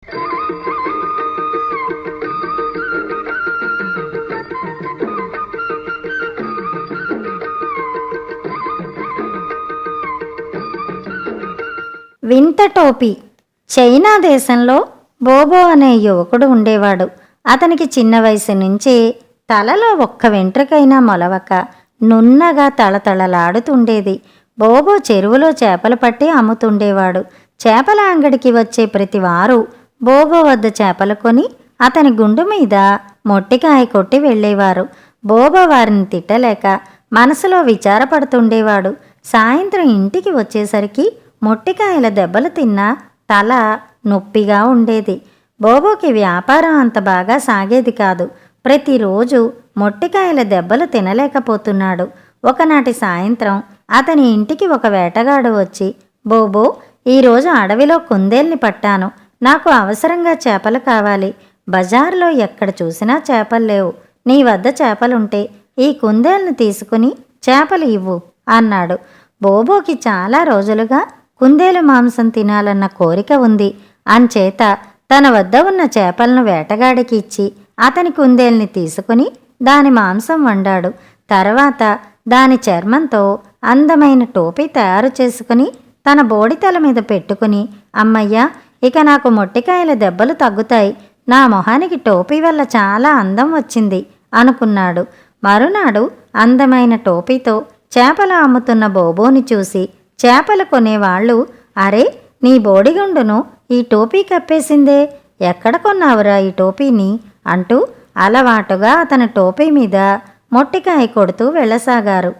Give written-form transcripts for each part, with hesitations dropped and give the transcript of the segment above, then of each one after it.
వింత టోపీ. చైనా దేశంలో బోబో అనే యువకుడు ఉండేవాడు. అతనికి చిన్న వయసు నుంచే తలలో ఒక్క వెంట్రుకైనా మొలవక నున్నగా తళతళలాడుతుండేది. బోబో చెరువులో చేపలు పట్టి అమ్ముతుండేవాడు. చేపల అంగడికి వచ్చే ప్రతివారు బోబో వద్ద చేపలు కొని అతని గుండు మీద మొట్టికాయ కొట్టి వెళ్ళేవారు. బోబో వారిని తిట్టలేక మనసులో విచారపడుతుండేవాడు. సాయంత్రం ఇంటికి వచ్చేసరికి మొట్టికాయల దెబ్బలు తిన్నా తల నొప్పిగా ఉండేది. బోబోకి వ్యాపారం అంత బాగా సాగేది కాదు. ప్రతిరోజు మొట్టికాయల దెబ్బలు తినలేకపోతున్నాడు. ఒకనాటి సాయంత్రం అతని ఇంటికి ఒక వేటగాడు వచ్చి, బోబో, ఈరోజు అడవిలో కుందేల్ని పట్టాను. నాకు అవసరంగా చేపలు కావాలి. బజార్లో ఎక్కడ చూసినా చేపలు లేవు. నీ వద్ద చేపలుంటే ఈ కుందేల్ని తీసుకుని చేపలు ఇవ్వు అన్నాడు. బోబోకి చాలా రోజులుగా కుందేలు మాంసం తినాలన్న కోరిక ఉంది. అంచేత తన వద్ద ఉన్న చేపలను వేటగాడికి ఇచ్చి అతని కుందేల్ని తీసుకుని దాని మాంసం వండాడు. తర్వాత దాని చర్మంతో అందమైన టోపీ తయారు చేసుకుని తన బోడితల మీద పెట్టుకుని, అమ్మయ్యా, ఇక నాకు మొట్టికాయల దెబ్బలు తగ్గుతాయి. నా మొహానికి టోపీ వల్ల చాలా అందం వచ్చింది అనుకున్నాడు. మరునాడు అందమైన టోపీతో చేపలు అమ్ముతున్న బోబోని చూసి చేపలు కొనేవాళ్ళు, అరే, నీ బోడిగుండును ఈ టోపీ కప్పేసిందే, ఎక్కడ కొన్నావురా ఈ టోపీని అంటూ అలవాటుగా అతని టోపీ మీద మొట్టికాయ కొడుతూ వెళ్ళసాగారు.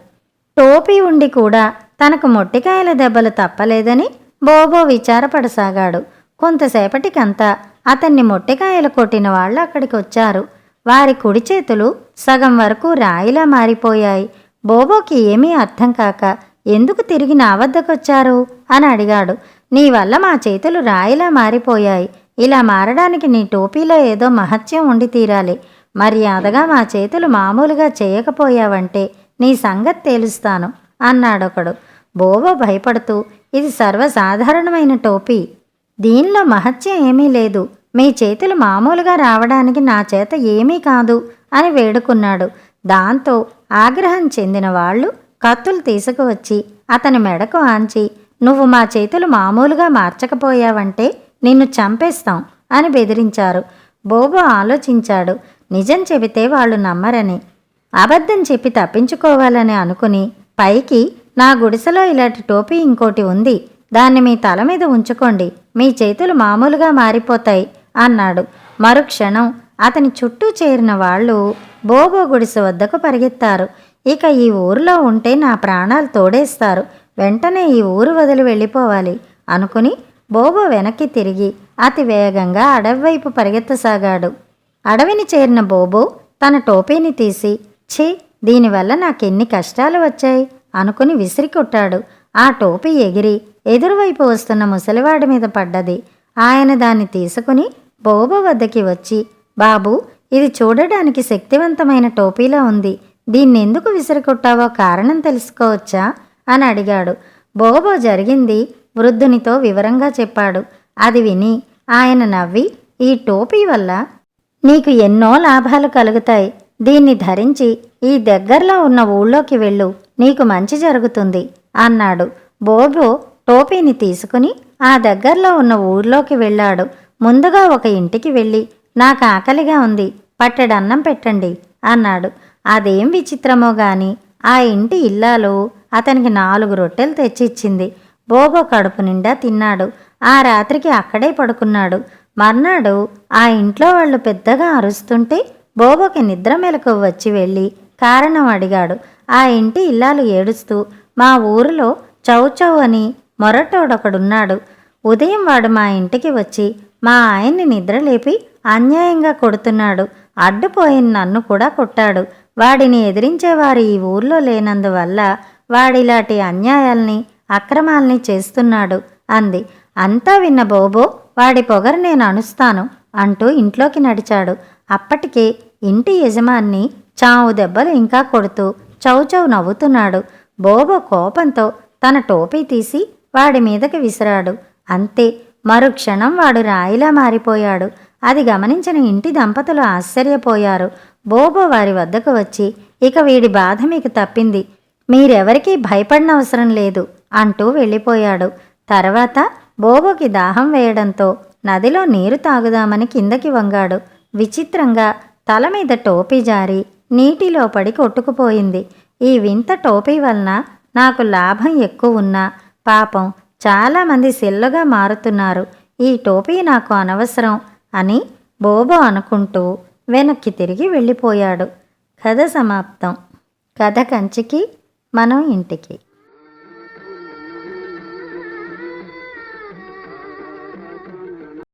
టోపీ ఉండి కూడా తనకు మొట్టికాయల దెబ్బలు తప్పలేదని బోబో విచారపడసాగాడు. కొంతసేపటికంతా అతన్ని మొట్టికాయలు కొట్టిన వాళ్ళు అక్కడికి వచ్చారు. వారి కుడి చేతులు సగం వరకు రాయిలా మారిపోయాయి. బోబోకి ఏమీ అర్థం కాక, ఎందుకు తిరిగి నా వద్దకొచ్చారు అని అడిగాడు. నీ వల్ల మా చేతులు రాయిలా మారిపోయాయి. ఇలా మారడానికి నీ టోపీలో ఏదో మహత్యం ఉండి తీరాలి. మర్యాదగా మా చేతులు మామూలుగా చేయకపోయావంటే నీ సంగతి తేలుస్తాను అన్నాడొకడు. బోబో భయపడుతూ, ఇది సర్వసాధారణమైన టోపీ, దీనిలో మహత్యం ఏమీ లేదు. మీ చేతులు మామూలుగా రావడానికి నా చేత ఏమీ కాదు అని వేడుకున్నాడు. దాంతో ఆగ్రహం చెందిన వాళ్ళు కత్తులు తీసుకువచ్చి అతని మెడకు ఆంచి, నువ్వు మా చేతులు మామూలుగా మార్చకపోయావంటే నిన్ను చంపేస్తాం అని బెదిరించారు. బోబో ఆలోచించాడు. నిజం చెబితే వాళ్ళు నమ్మరని. అబద్ధం చెప్పి తప్పించుకోవాలని అనుకుని, పైకి నా గుడిసెలో ఇలాంటి టోపీ ఇంకోటి ఉంది, దాన్ని మీ తల మీద ఉంచుకోండి, మీ చేతులు మామూలుగా మారిపోతాయి అన్నాడు. మరుక్షణం అతని చుట్టూ చేరిన వాళ్ళు బోబో గుడిసె వద్దకు పరిగెత్తారు. ఇక ఈ ఊరిలో ఉంటే నా ప్రాణాలు తోడేస్తారు, వెంటనే ఈ ఊరు వదిలి వెళ్ళిపోవాలి అనుకుని బోబో వెనక్కి తిరిగి అతి వేగంగా అడవి వైపు పరిగెత్తసాగాడు. అడవిని చేరిన బోబో తన టోపీని తీసి, ఛీ, దీనివల్ల నాకెన్ని కష్టాలు వచ్చాయి అనుకుని విసిరి కొట్టాడు. ఆ టోపీ ఎగిరి ఎదురువైపు వస్తున్న ముసలివాడి మీద పడ్డది. ఆయన దాన్ని తీసుకుని బోబో వద్దకి వచ్చి, బాబూ, ఇది చూడడానికి శక్తివంతమైన టోపీలా ఉంది, దీన్నెందుకు విసిరికొట్టావో కారణం తెలుసుకోవచ్చా అని అడిగాడు. బోబో జరిగింది వృద్ధునితో వివరంగా చెప్పాడు. అది విని ఆయన నవ్వి, ఈ టోపీ వల్ల నీకు ఎన్నో లాభాలు కలుగుతాయి. దీన్ని ధరించి ఈ దగ్గరలో ఉన్న ఊళ్ళోకి వెళ్ళు, నీకు మంచి జరుగుతుంది అన్నాడు. బోబో టోపీని తీసుకుని ఆ దగ్గరలో ఉన్న ఊర్లోకి వెళ్ళాడు. ముందుగా ఒక ఇంటికి వెళ్ళి, నాకు ఆకలిగా ఉంది, పట్టెడన్నం పెట్టండి అన్నాడు. అదేం విచిత్రమో గాని ఆ ఇంటి ఇల్లాలు అతనికి 4 రొట్టెలు తెచ్చిచ్చింది. బోబో కడుపు నిండా తిన్నాడు. ఆ రాత్రికి అక్కడే పడుకున్నాడు. మర్నాడు ఆ ఇంట్లో వాళ్ళు పెద్దగా అరుస్తుంటే బోబోకి నిద్ర మెలకువ వచ్చి వెళ్ళి కారణం అడిగాడు. ఆ ఇంటి ఇల్లాలు ఏడుస్తూ, మా ఊరిలో చౌచౌ అని మొరటోడొకడున్నాడు. ఉదయం వాడు మా ఇంటికి వచ్చి మా ఆయన్ని నిద్రలేపి అన్యాయంగా కొడుతున్నాడు. అడ్డుపోయిన నన్ను కూడా కొట్టాడు. వాడిని ఎదిరించేవారు ఈ ఊర్లో లేనందువల్ల వాడిలాంటి అన్యాయాల్ని అక్రమాల్ని చేస్తున్నాడు అంది. అంతా విన్న బోబో, వాడి పొగరు నేను అణుస్తాను అంటూ ఇంట్లోకి నడిచాడు. అప్పటికే ఇంటి యజమాన్ని చావు దెబ్బలు ఇంకా కొడుతూ చౌచౌ నవ్వుతున్నాడు. బోబో కోపంతో తన టోపీ తీసి వాడి మీదకి విసిరాడు. అంతే, మరుక్షణం వాడు రాయిలా మారిపోయాడు. అది గమనించిన ఇంటి దంపతులు ఆశ్చర్యపోయారు. బోబో వారి వద్దకు వచ్చి, ఇక వీడి బాధ మీకు తప్పింది, మీరెవరికీ భయపడనవసరం లేదు అంటూ వెళ్ళిపోయాడు. తర్వాత బోబోకి దాహం వేయడంతో నదిలో నీరు తాగుదామని కిందకి వంగాడు. విచిత్రంగా తల మీద టోపీ జారి నీటిలో పడి కొట్టుకుపోయింది. ఈ వింత టోపీ వలన నాకు లాభం ఎక్కువ ఉన్నా పాపం చాలామంది సిల్లుగా మారుతున్నారు. ఈ టోపీ నాకు అనవసరం అని బోబో అనుకుంటూ వెనక్కి తిరిగి వెళ్ళిపోయాడు. కథ సమాప్తం. కథ కంచికి, మనం ఇంటికి.